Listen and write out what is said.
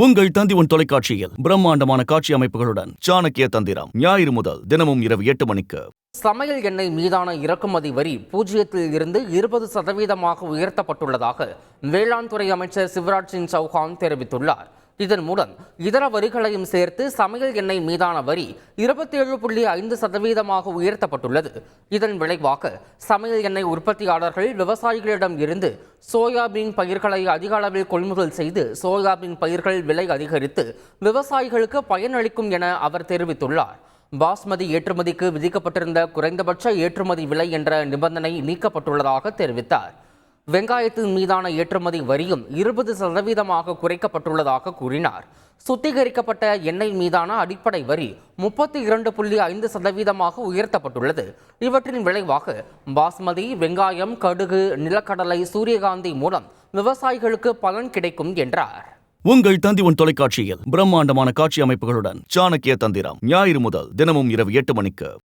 உங்கள் தந்தி தொலைக்காட்சியில் பிரம்மாண்டமான காட்சி அமைப்புகளுடன் சாணக்கிய தந்திரம் ஞாயிறு முதல் தினமும் இரவு 8 மணிக்கு. சமையல் எண்ணெய் மீதான இறக்குமதி வரி 0ல் இருந்து 20% உயர்த்தப்பட்டுள்ளதாக வேளாண் துறை அமைச்சர் சிவராஜ் சிங் சௌஹான் தெரிவித்துள்ளார். இதன் மூலம் இதர வரிகளையும் சேர்த்து சமையல் எண்ணெய் மீதான வரி 27.5% உயர்த்தப்பட்டுள்ளது. இதன் விளைவாக சமையல் எண்ணெய் உற்பத்தியாளர்கள் விவசாயிகளிடம் இருந்து சோயாபீன் பயிர்களை அதிக அளவில் கொள்முதல் செய்து சோயாபீன் பயிர்கள் விலை அதிகரித்து விவசாயிகளுக்கு பயனளிக்கும் என அவர் தெரிவித்துள்ளார். பாஸ்மதி ஏற்றுமதிக்கு விதிக்கப்பட்டிருந்த குறைந்தபட்ச ஏற்றுமதி விலை என்ற நிபந்தனை நீக்கப்பட்டுள்ளதாக தெரிவித்தார். வெங்காயத்தின் மீதான ஏற்றுமதி வரியும் 20% குறைக்கப்பட்டுள்ளதாக கூறினார். சுத்திகரிக்கப்பட்ட எண்ணெய் மீதான அடிப்படை வரி 32.5% உயர்த்தப்பட்டுள்ளது. இவற்றின் விளைவாக பாஸ்மதி, வெங்காயம், கடுகு, நிலக்கடலை, சூரியகாந்தி மூலம் விவசாயிகளுக்கு பலன் கிடைக்கும் என்றார். உங்கள் தந்தி தொலைக்காட்சியில் பிரம்மாண்டமான காட்சி அமைப்புகளுடன் சாணக்கிய தந்திரம் ஞாயிறு முதல் தினமும் இரவு 8 மணிக்கு.